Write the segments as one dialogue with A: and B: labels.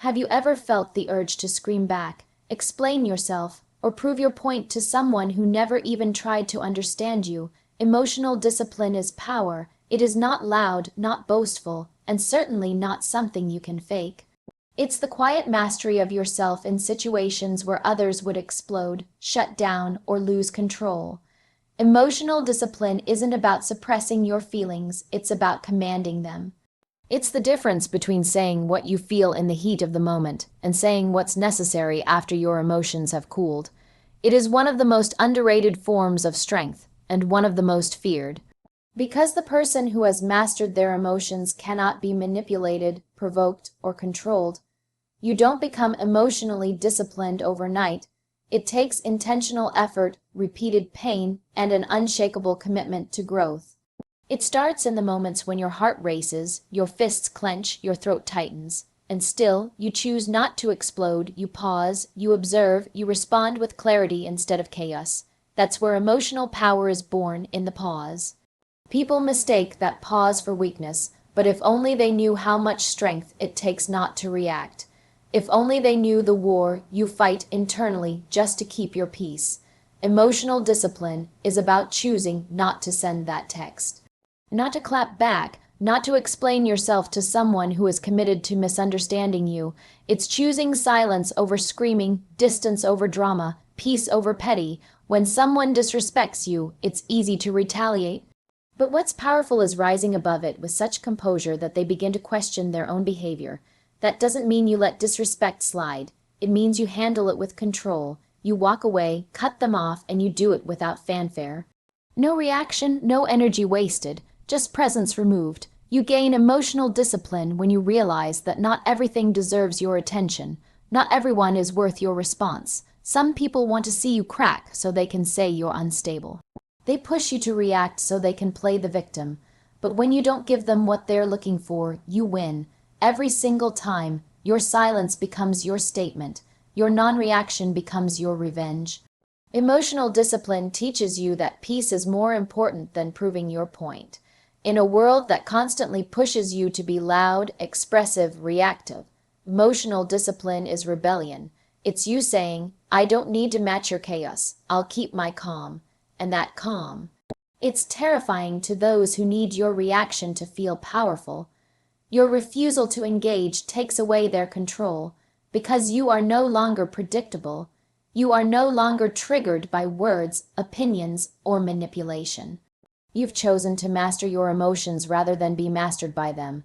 A: Have you ever felt the urge to scream back, explain yourself, or prove your point to someone who never even tried to understand you? Emotional discipline is power. It is not loud, not boastful, and certainly not something you can fake. It's the quiet mastery of yourself in situations where others would explode, shut down, or lose control. Emotional discipline isn't about suppressing your feelings, it's about commanding them. It's the difference between saying what you feel in the heat of the moment and saying what's necessary after your emotions have cooled. It is one of the most underrated forms of strength and one of the most feared. Because the person who has mastered their emotions cannot be manipulated, provoked, or controlled. You don't become emotionally disciplined overnight. It takes intentional effort, repeated pain, and an unshakable commitment to growth. It starts in the moments when your heart races, your fists clench, your throat tightens. And still, you choose not to explode, you pause, you observe, you respond with clarity instead of chaos. That's where emotional power is born, in the pause. People mistake that pause for weakness, but if only they knew how much strength it takes not to react. If only they knew the war you fight internally just to keep your peace. Emotional discipline is about choosing not to send that text. Not to clap back, not to explain yourself to someone who is committed to misunderstanding you. It's choosing silence over screaming, distance over drama, peace over petty. When someone disrespects you, it's easy to retaliate. But what's powerful is rising above it with such composure that they begin to question their own behavior. That doesn't mean you let disrespect slide. It means you handle it with control. You walk away, cut them off, and you do it without fanfare. No reaction, no energy wasted. Just presence removed. You gain emotional discipline when you realize that not everything deserves your attention. Not everyone is worth your response. Some people want to see you crack so they can say you're unstable. They push you to react so they can play the victim. But when you don't give them what they're looking for, you win. Every single time, your silence becomes your statement. Your non-reaction becomes your revenge. Emotional discipline teaches you that peace is more important than proving your point. In a world that constantly pushes you to be loud, expressive, reactive, emotional discipline is rebellion. It's you saying, I don't need to match your chaos. I'll keep my calm. And that calm. It's terrifying to those who need your reaction to feel powerful. Your refusal to engage takes away their control because you are no longer predictable. You are no longer triggered by words, opinions, or manipulation. You've chosen to master your emotions rather than be mastered by them.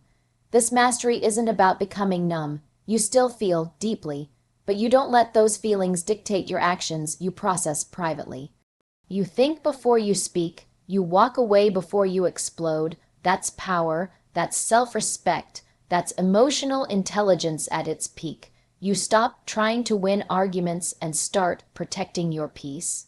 A: This mastery isn't about becoming numb. You still feel deeply, but you don't let those feelings dictate your actions. You process privately. You think before you speak. You walk away before you explode. That's power. That's self-respect. That's emotional intelligence at its peak. You stop trying to win arguments and start protecting your peace.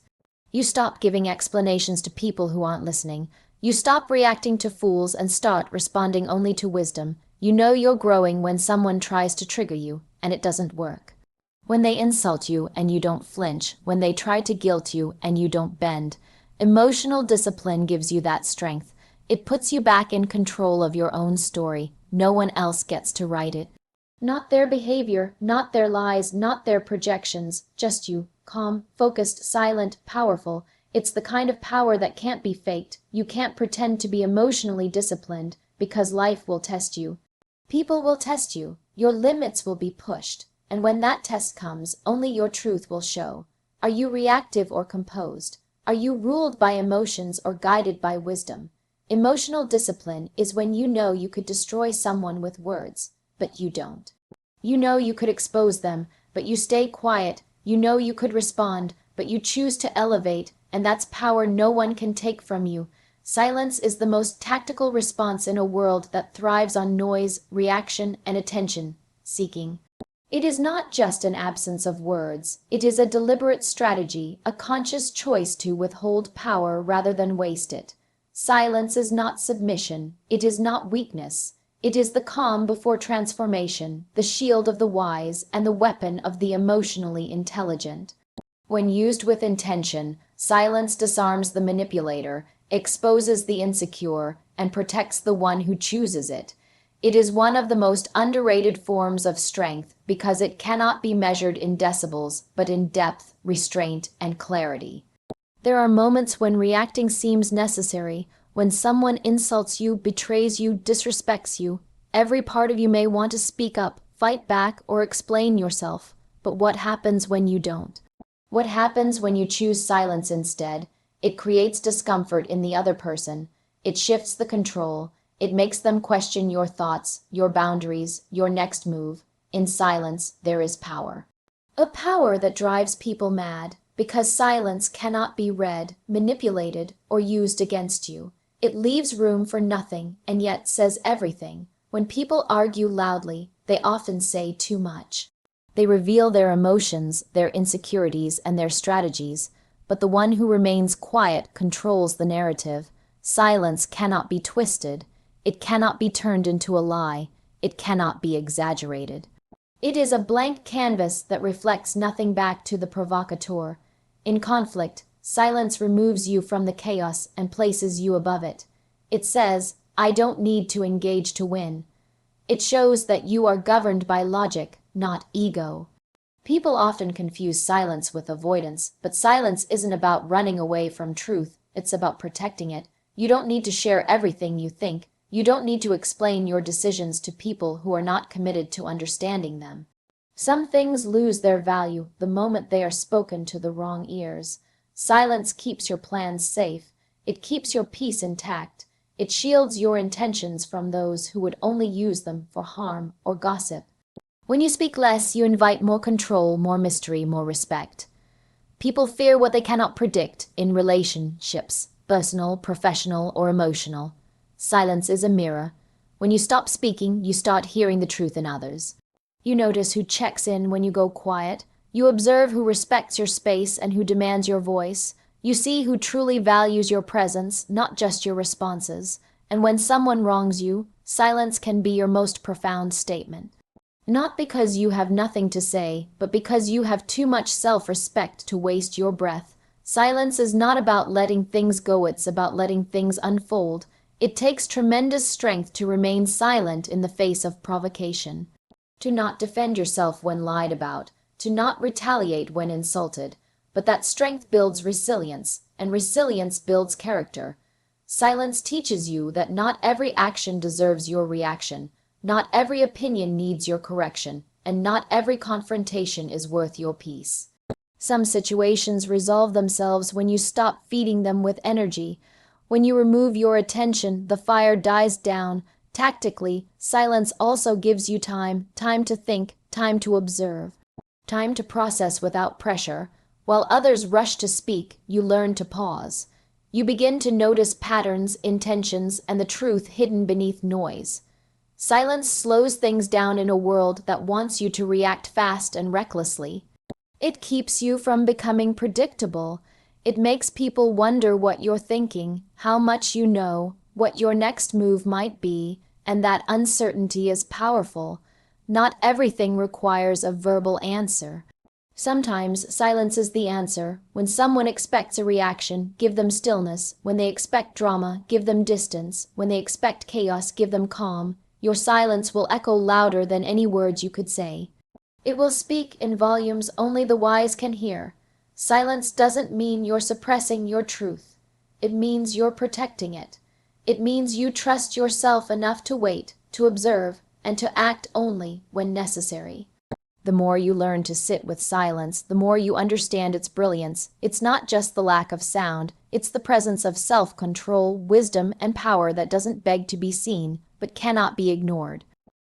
A: You stop giving explanations to people who aren't listening. You stop reacting to fools and start responding only to wisdom. You know you're growing when someone tries to trigger you, and it doesn't work. When they insult you and you don't flinch. When they try to guilt you and you don't bend. Emotional discipline gives you that strength. It puts you back in control of your own story. No one else gets to write it. Not their behavior, not their lies, not their projections, just you. Calm, focused, silent, powerful. It's the kind of power that can't be faked. You can't pretend to be emotionally disciplined because life will test you. People will test you. Your limits will be pushed. And when that test comes, only your truth will show. Are you reactive or composed? Are you ruled by emotions or guided by wisdom? Emotional discipline is when you know you could destroy someone with words, but you don't. You know you could expose them, but you stay quiet. You know you could respond, but you choose to elevate, and that's power no one can take from you. Silence is the most tactical response in a world that thrives on noise, reaction, and attention seeking. It is not just an absence of words. It is a deliberate strategy, a conscious choice to withhold power rather than waste it. Silence is not submission. It is not weakness. It is the calm before transformation, the shield of the wise, and the weapon of the emotionally intelligent. When used with intention, silence disarms the manipulator, exposes the insecure, and protects the one who chooses it. It is one of the most underrated forms of strength because it cannot be measured in decibels, but in depth, restraint, and clarity. There are moments when reacting seems necessary, when someone insults you, betrays you, disrespects you. Every part of you may want to speak up, fight back, or explain yourself. But what happens when you don't? What happens when you choose silence instead? It creates discomfort in the other person. It shifts the control. It makes them question your thoughts, your boundaries, your next move. In silence, there is power. A power that drives people mad, because silence cannot be read, manipulated, or used against you. It leaves room for nothing, and yet says everything. When people argue loudly, they often say too much. They reveal their emotions, their insecurities, and their strategies, but the one who remains quiet controls the narrative. Silence cannot be twisted. It cannot be turned into a lie. It cannot be exaggerated. It is a blank canvas that reflects nothing back to the provocateur. In conflict, silence removes you from the chaos and places you above it. It says, "I don't need to engage to win." It shows that you are governed by logic, not ego. People often confuse silence with avoidance, but silence isn't about running away from truth. It's about protecting it. You don't need to share everything you think. You don't need to explain your decisions to people who are not committed to understanding them. Some things lose their value the moment they are spoken to the wrong ears. Silence keeps your plans safe. It keeps your peace intact. It shields your intentions from those who would only use them for harm or gossip. When you speak less, you invite more control, more mystery, more respect. People fear what they cannot predict in relationships, personal, professional, or emotional. Silence is a mirror. When you stop speaking, you start hearing the truth in others. You notice who checks in when you go quiet. You observe who respects your space and who demands your voice. You see who truly values your presence, not just your responses. And when someone wrongs you, silence can be your most profound statement. Not because you have nothing to say, but because you have too much self-respect to waste your breath. Silence is not about letting things go, it's about letting things unfold. It takes tremendous strength to remain silent in the face of provocation. To not defend yourself when lied about, to not retaliate when insulted. But that strength builds resilience, and resilience builds character. Silence teaches you that not every action deserves your reaction, not every opinion needs your correction, and not every confrontation is worth your peace. Some situations resolve themselves when you stop feeding them with energy. When you remove your attention, the fire dies down. Tactically, silence also gives you time to think, time to observe, time to process without pressure. While others rush to speak, you learn to pause. You begin to notice patterns, intentions, and the truth hidden beneath noise. Silence slows things down in a world that wants you to react fast and recklessly. It keeps you from becoming predictable. It makes people wonder what you're thinking, how much you know, what your next move might be, and that uncertainty is powerful. Not everything requires a verbal answer. Sometimes silence is the answer. When someone expects a reaction, give them stillness. When they expect drama, give them distance. When they expect chaos, give them calm. Your silence will echo louder than any words you could say. It will speak in volumes only the wise can hear. Silence doesn't mean you're suppressing your truth. It means you're protecting it. It means you trust yourself enough to wait, to observe, and to act only when necessary. The more you learn to sit with silence, the more you understand its brilliance. It's not just the lack of sound, it's the presence of self-control, wisdom, and power that doesn't beg to be seen, but cannot be ignored.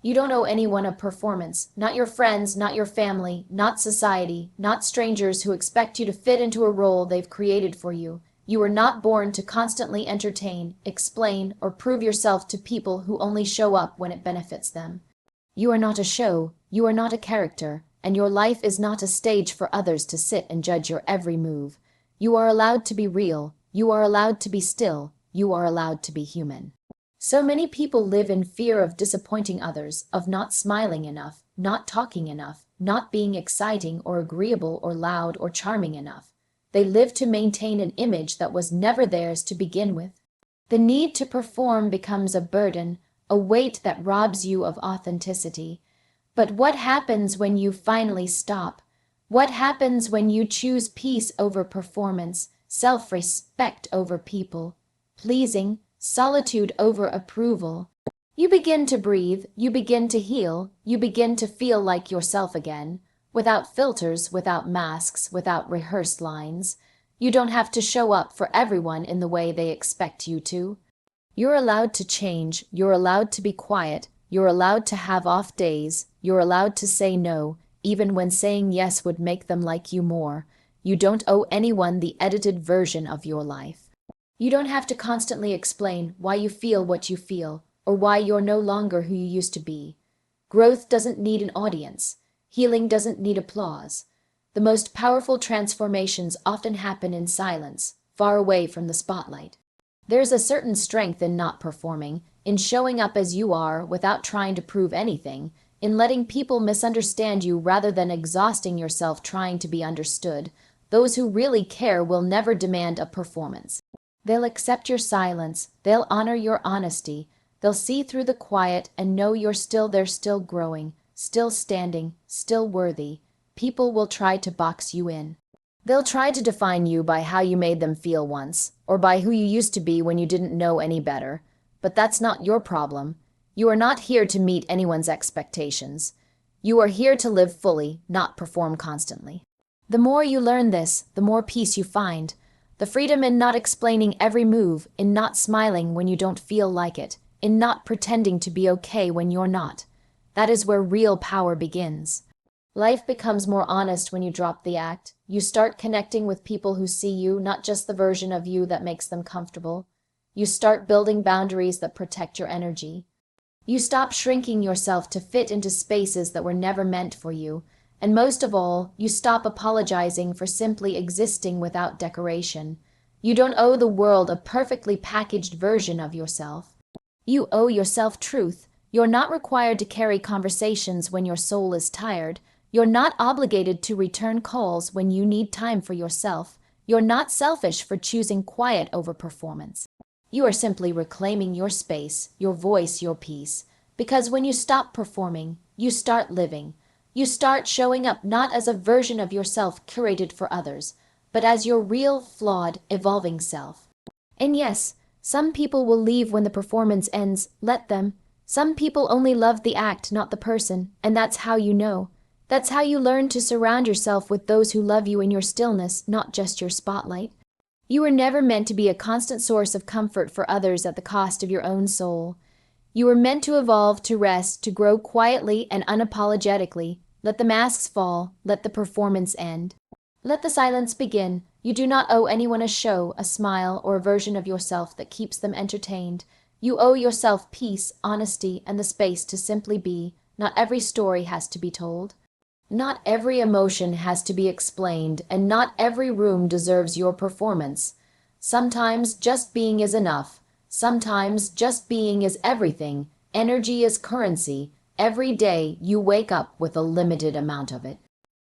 A: You don't owe anyone a performance, not your friends, not your family, not society, not strangers who expect you to fit into a role they've created for you. You were not born to constantly entertain, explain, or prove yourself to people who only show up when it benefits them. You are not a show, you are not a character, and your life is not a stage for others to sit and judge your every move. You are allowed to be real, you are allowed to be still, you are allowed to be human. So many people live in fear of disappointing others, of not smiling enough, not talking enough, not being exciting or agreeable or loud or charming enough. They live to maintain an image that was never theirs to begin with. The need to perform becomes a burden, a weight that robs you of authenticity. But what happens when you finally stop? What happens when you choose peace over performance, self-respect over people, pleasing, solitude over approval? You begin to breathe, you begin to heal, you begin to feel like yourself again, without filters, without masks, without rehearsed lines. You don't have to show up for everyone in the way they expect you to. You're allowed to change, you're allowed to be quiet, you're allowed to have off days, you're allowed to say no, even when saying yes would make them like you more. You don't owe anyone the edited version of your life. You don't have to constantly explain why you feel what you feel, or why you're no longer who you used to be. Growth doesn't need an audience. Healing doesn't need applause. The most powerful transformations often happen in silence, far away from the spotlight. There's a certain strength in not performing, in showing up as you are without trying to prove anything, in letting people misunderstand you rather than exhausting yourself trying to be understood. Those who really care will never demand a performance. They'll accept your silence, they'll honor your honesty, they'll see through the quiet and know you're still there, still growing, still standing, still worthy. People will try to box you in. They'll try to define you by how you made them feel once, or by who you used to be when you didn't know any better. But that's not your problem. You are not here to meet anyone's expectations. You are here to live fully, not perform constantly. The more you learn this, the more peace you find. The freedom in not explaining every move, in not smiling when you don't feel like it, in not pretending to be okay when you're not. That is where real power begins. Life becomes more honest when you drop the act. You start connecting with people who see you, not just the version of you that makes them comfortable. You start building boundaries that protect your energy. You stop shrinking yourself to fit into spaces that were never meant for you. And most of all, you stop apologizing for simply existing without decoration. You don't owe the world a perfectly packaged version of yourself. You owe yourself truth. You're not required to carry conversations when your soul is tired. You're not obligated to return calls when you need time for yourself. You're not selfish for choosing quiet over performance. You are simply reclaiming your space, your voice, your peace. Because when you stop performing, you start living. You start showing up not as a version of yourself curated for others, but as your real, flawed, evolving self. And yes, some people will leave when the performance ends. Let them. Some people only love the act, not the person, and that's how you know. That's how you learn to surround yourself with those who love you in your stillness, not just your spotlight. You were never meant to be a constant source of comfort for others at the cost of your own soul. You were meant to evolve, to rest, to grow quietly and unapologetically. Let the masks fall, let the performance end. Let the silence begin. You do not owe anyone a show, a smile, or a version of yourself that keeps them entertained. You owe yourself peace, honesty, and the space to simply be. Not every story has to be told. Not every emotion has to be explained, and not every room deserves your performance. Sometimes just being is enough. Sometimes just being is everything. Energy is currency. Every day you wake up with a limited amount of it.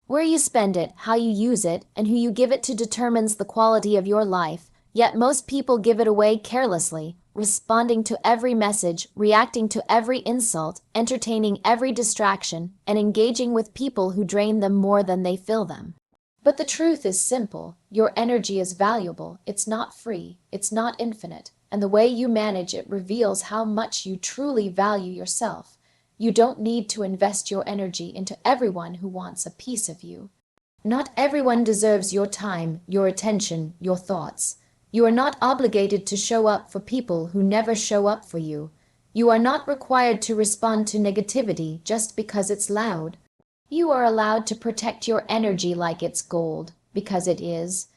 A: Where you spend it, how you use it, and who you give it to determines the quality of your life. Yet most people give it away carelessly, responding to every message, reacting to every insult, entertaining every distraction, and engaging with people who drain them more than they fill them. But the truth is simple. Your energy is valuable. It's not free. It's not infinite. And the way you manage it reveals how much you truly value yourself. You don't need to invest your energy into everyone who wants a piece of you. Not everyone deserves your time, your attention, your thoughts. You are not obligated to show up for people who never show up for you. You are not required to respond to negativity just because it's loud. You are allowed to protect your energy like it's gold, because it is.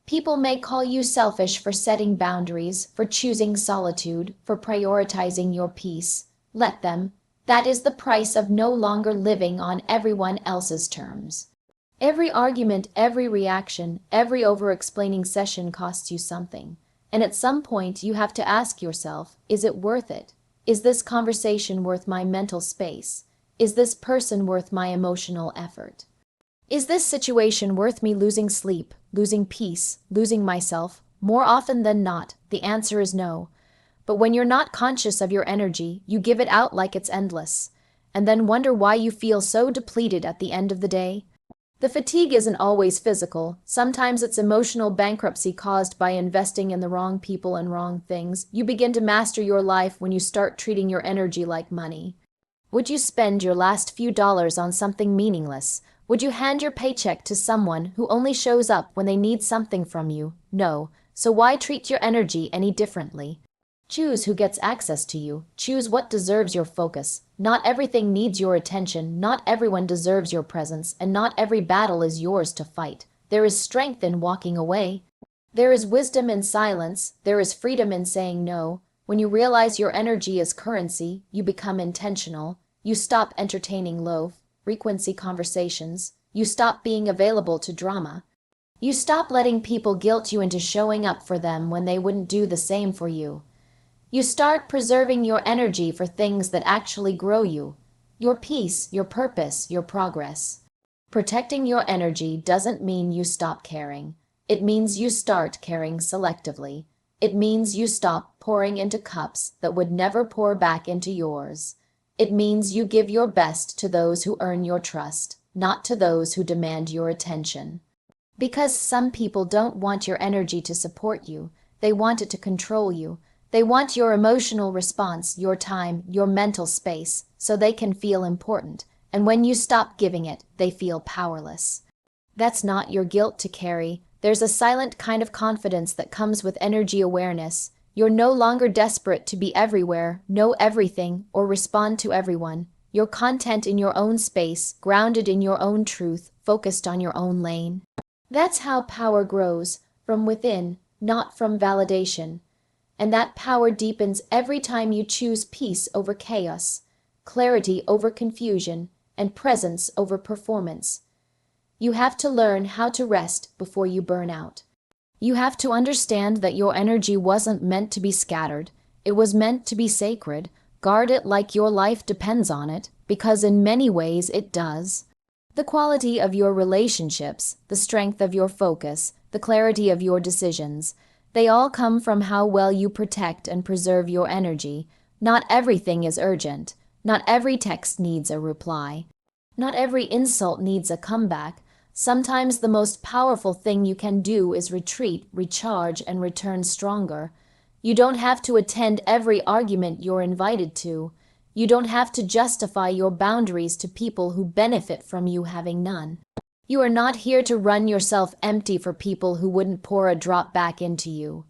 A: People may call you selfish for setting boundaries, for choosing solitude, for prioritizing your peace. Let them. That is the price of no longer living on everyone else's terms. Every argument, every reaction, every over-explaining session costs you something. And at some point you have to ask yourself, is it worth it? Is this conversation worth my mental space? Is this person worth my emotional effort? Is this situation worth me losing sleep, losing peace, losing myself? More often than not, the answer is no. But when you're not conscious of your energy, you give it out like it's endless, and then wonder why you feel so depleted at the end of the day. The fatigue isn't always physical. Sometimes it's emotional bankruptcy caused by investing in the wrong people and wrong things. You begin to master your life when you start treating your energy like money. Would you spend your last few dollars on something meaningless? Would you hand your paycheck to someone who only shows up when they need something from you? No. So why treat your energy any differently? Choose who gets access to you. Choose what deserves your focus. Not everything needs your attention, not everyone deserves your presence, and not every battle is yours to fight. There is strength in walking away. There is wisdom in silence. There is freedom in saying no. When you realize your energy is currency, you become intentional. You stop entertaining low-frequency conversations. You stop being available to drama. You stop letting people guilt you into showing up for them when they wouldn't do the same for you. You start preserving your energy for things that actually grow you. Your peace, your purpose, your progress. Protecting your energy doesn't mean you stop caring. It means you start caring selectively. It means you stop pouring into cups that would never pour back into yours. It means you give your best to those who earn your trust, not to those who demand your attention. Because some people don't want your energy to support you. They want it to control you. They want your emotional response, your time, your mental space, so they can feel important. And when you stop giving it, they feel powerless. That's not your guilt to carry. There's a silent kind of confidence that comes with energy awareness. You're no longer desperate to be everywhere, know everything, or respond to everyone. You're content in your own space, grounded in your own truth, focused on your own lane. That's how power grows, from within, not from validation. And that power deepens every time you choose peace over chaos, clarity over confusion, and presence over performance. You have to learn how to rest before you burn out. You have to understand that your energy wasn't meant to be scattered. It was meant to be sacred. Guard it like your life depends on it, because in many ways it does. The quality of your relationships, the strength of your focus, the clarity of your decisions, they all come from how well you protect and preserve your energy. Not everything is urgent. Not every text needs a reply. Not every insult needs a comeback. Sometimes the most powerful thing you can do is retreat, recharge, and return stronger. You don't have to attend every argument you're invited to. You don't have to justify your boundaries to people who benefit from you having none. You are not here to run yourself empty for people who wouldn't pour a drop back into you.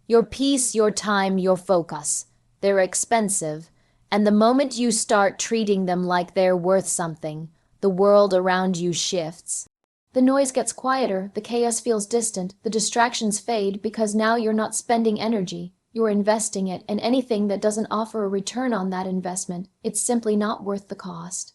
A: Your peace, your time, your focus. They're expensive, and the moment you start treating them like they're worth something, the world around you shifts. The noise gets quieter, the chaos feels distant, the distractions fade because now you're not spending energy. You're investing it, and anything that doesn't offer a return on that investment, it's simply not worth the cost.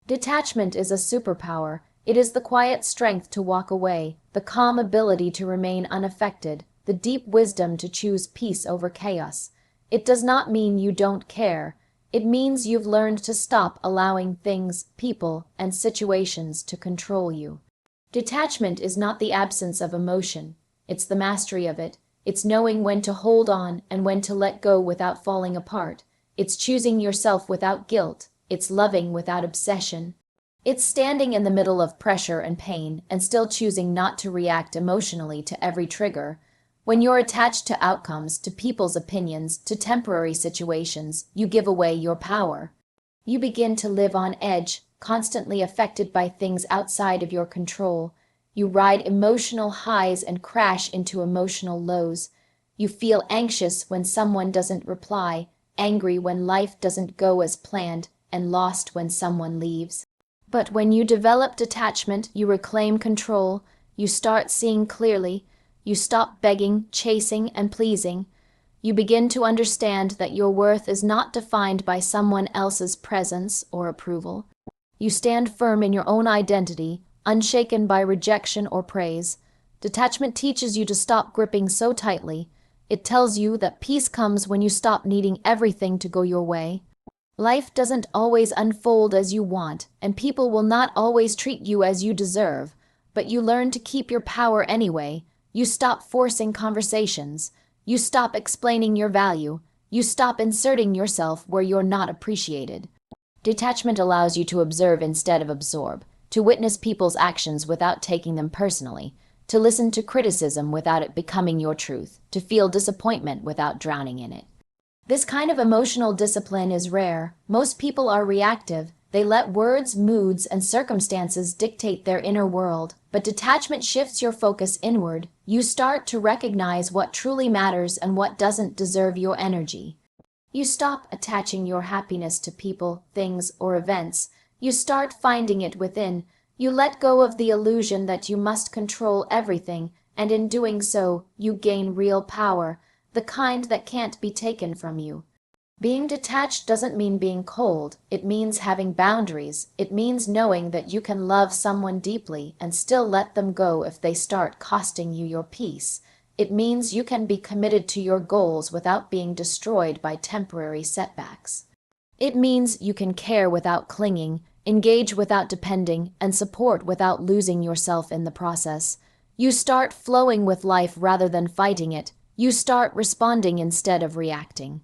A: Detachment is a superpower. It is the quiet strength to walk away, the calm ability to remain unaffected, the deep wisdom to choose peace over chaos. It does not mean you don't care. It means you've learned to stop allowing things, people, and situations to control you. Detachment is not the absence of emotion. It's the mastery of it. It's knowing when to hold on and when to let go without falling apart. It's choosing yourself without guilt. It's loving without obsession. It's standing in the middle of pressure and pain and still choosing not to react emotionally to every trigger. When you're attached to outcomes, to people's opinions, to temporary situations, you give away your power. You begin to live on edge, constantly affected by things outside of your control. You ride emotional highs and crash into emotional lows. You feel anxious when someone doesn't reply, angry when life doesn't go as planned, and lost when someone leaves. But when you develop detachment, you reclaim control. You start seeing clearly. You stop begging, chasing, and pleasing. You begin to understand that your worth is not defined by someone else's presence or approval. You stand firm in your own identity, unshaken by rejection or praise. Detachment teaches you to stop gripping so tightly. It tells you that peace comes when you stop needing everything to go your way. Life doesn't always unfold as you want, and people will not always treat you as you deserve, but you learn to keep your power anyway. You stop forcing conversations. You stop explaining your value. You stop inserting yourself where you're not appreciated. Detachment allows you to observe instead of absorb, to witness people's actions without taking them personally, to listen to criticism without it becoming your truth, to feel disappointment without drowning in it. This kind of emotional discipline is rare. Most people are reactive. They let words, moods, and circumstances dictate their inner world. But detachment shifts your focus inward. You start to recognize what truly matters and what doesn't deserve your energy. You stop attaching your happiness to people, things, or events. You start finding it within. You let go of the illusion that you must control everything, and in doing so, you gain real power, the kind that can't be taken from you. Being detached doesn't mean being cold. It means having boundaries. It means knowing that you can love someone deeply and still let them go if they start costing you your peace. It means you can be committed to your goals without being destroyed by temporary setbacks. It means you can care without clinging, engage without depending, and support without losing yourself in the process. You start flowing with life rather than fighting it. You start responding instead of reacting.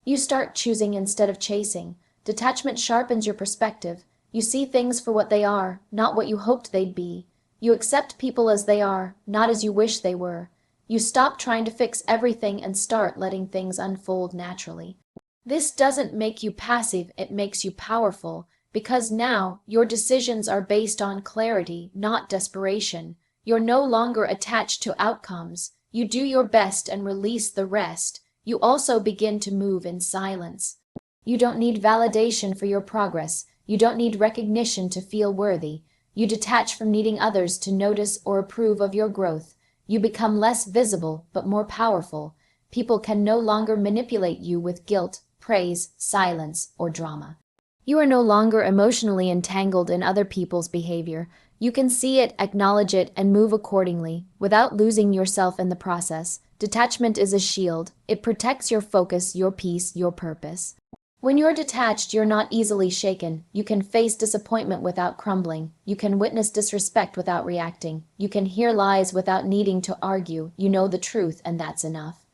A: You start choosing instead of chasing. Detachment sharpens your perspective. You see things for what they are, not what you hoped they'd be. You accept people as they are, not as you wish they were. You stop trying to fix everything and start letting things unfold naturally. This doesn't make you passive, it makes you powerful, because now your decisions are based on clarity, not desperation. You're no longer attached to outcomes. You do your best and release the rest. You also begin to move in silence. You don't need validation for your progress. You don't need recognition to feel worthy. You detach from needing others to notice or approve of your growth. You become less visible, but more powerful. People can no longer manipulate you with guilt, praise, silence, or drama. You are no longer emotionally entangled in other people's behavior. You can see it, acknowledge it, and move accordingly, without losing yourself in the process. Detachment is a shield. It protects your focus, your peace, your purpose. When you're detached, you're not easily shaken. You can face disappointment without crumbling. You can witness disrespect without reacting. You can hear lies without needing to argue. You know the truth, and that's enough.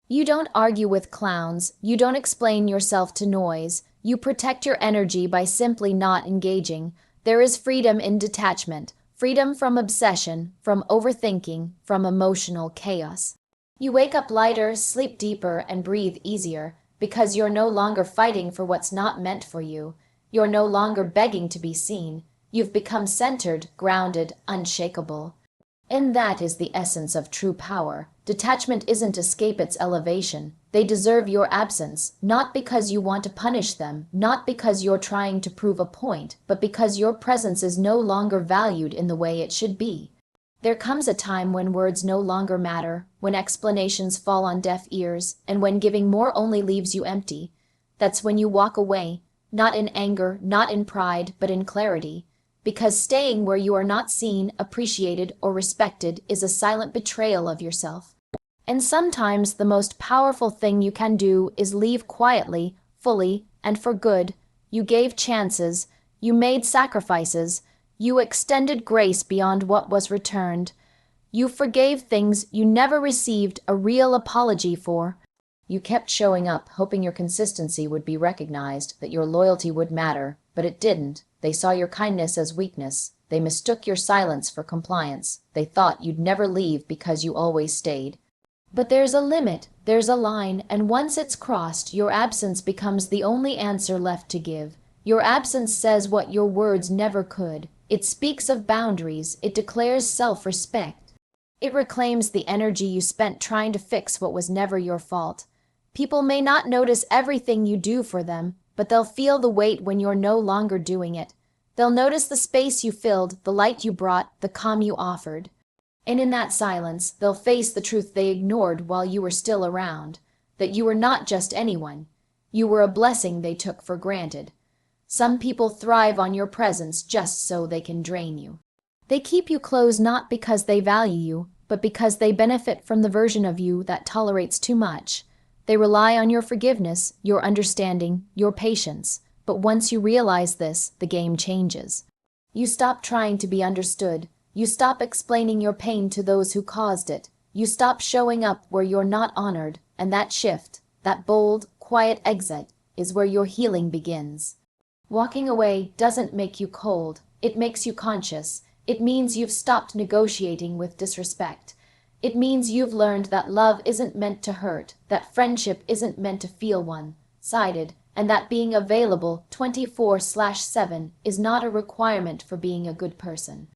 A: You don't argue with clowns. You don't explain yourself to noise. You protect your energy by simply not engaging. There is freedom in detachment. Freedom from obsession, from overthinking, from emotional chaos. You wake up lighter, sleep deeper, and breathe easier, because you're no longer fighting for what's not meant for you. You're no longer begging to be seen. You've become centered, grounded, unshakable. And that is the essence of true power. Detachment isn't escape, it's elevation. They deserve your absence, not because you want to punish them, not because you're trying to prove a point, but because your presence is no longer valued in the way it should be. There comes a time when words no longer matter, when explanations fall on deaf ears, and when giving more only leaves you empty. That's when you walk away, not in anger, not in pride, but in clarity. Because staying where you are not seen, appreciated, or respected is a silent betrayal of yourself. And sometimes the most powerful thing you can do is leave quietly, fully, and for good. You gave chances, you made sacrifices, you extended grace beyond what was returned. You forgave things you never received a real apology for. You kept showing up, hoping your consistency would be recognized, that your loyalty would matter, but it didn't. They saw your kindness as weakness. They mistook your silence for compliance. They thought you'd never leave because you always stayed. But there's a limit, there's a line, and once it's crossed, your absence becomes the only answer left to give. Your absence says what your words never could. It speaks of boundaries. It declares self-respect. It reclaims the energy you spent trying to fix what was never your fault. People may not notice everything you do for them, but they'll feel the weight when you're no longer doing it. They'll notice the space you filled, the light you brought, the calm you offered. And in that silence, they'll face the truth they ignored while you were still around, that you were not just anyone. You were a blessing they took for granted. Some people thrive on your presence just so they can drain you. They keep you close not because they value you, but because they benefit from the version of you that tolerates too much. They rely on your forgiveness, your understanding, your patience. But once you realize this, the game changes. You stop trying to be understood. You stop explaining your pain to those who caused it. You stop showing up where you're not honored, and that shift, that bold, quiet exit is where your healing begins. Walking away doesn't make you cold, it makes you conscious. It means you've stopped negotiating with disrespect. It means you've learned that love isn't meant to hurt, that friendship isn't meant to feel one-sided, and that being available 24/7 is not a requirement for being a good person.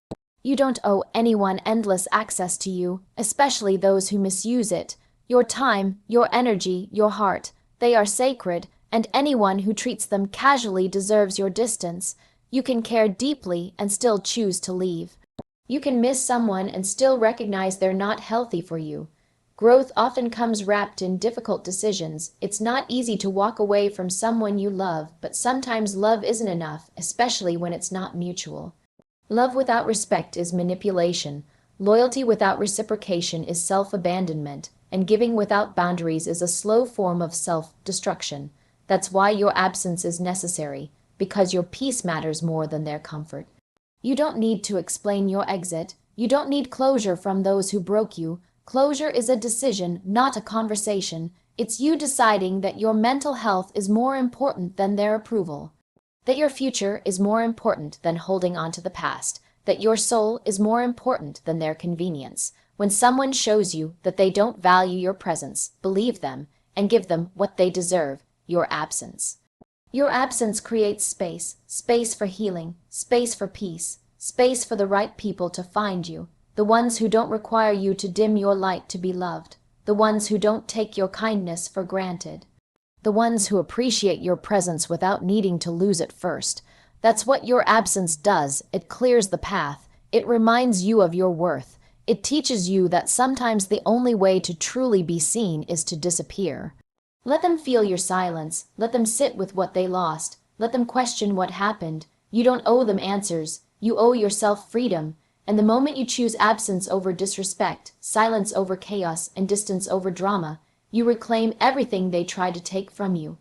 A: You don't owe anyone endless access to you, especially those who misuse it. Your time, your energy, your heart, they are sacred, and anyone who treats them casually deserves your distance. You can care deeply and still choose to leave. You can miss someone and still recognize they're not healthy for you. Growth often comes wrapped in difficult decisions. It's not easy to walk away from someone you love, but sometimes love isn't enough, especially when it's not mutual. Love without respect is manipulation. Loyalty without reciprocation is self-abandonment, and giving without boundaries is a slow form of self-destruction. That's why your absence is necessary, because your peace matters more than their comfort. You don't need to explain your exit. You don't need closure from those who broke you. Closure is a decision, not a conversation. It's you deciding that your mental health is more important than their approval, that your future is more important than holding on to the past, that your soul is more important than their convenience. When someone shows you that they don't value your presence, believe them and give them what they deserve, your absence. Your absence creates space, space for healing, space for peace, space for the right people to find you, the ones who don't require you to dim your light to be loved, the ones who don't take your kindness for granted, the ones who appreciate your presence without needing to lose it first. That's what your absence does. It clears the path. It reminds you of your worth. It teaches you that sometimes the only way to truly be seen is to disappear. Let them feel your silence. Let them sit with what they lost. Let them question what happened. You don't owe them answers. You owe yourself freedom. And the moment you choose absence over disrespect, silence over chaos, and distance over drama, you reclaim everything they tried to take from you.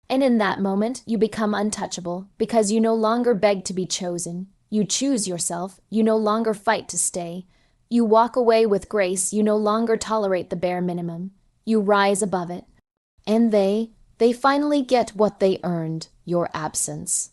A: And in that moment, you become untouchable, because you no longer beg to be chosen. You choose yourself. You no longer fight to stay. You walk away with grace. You no longer tolerate the bare minimum. You rise above it. And they finally get what they earned, your absence.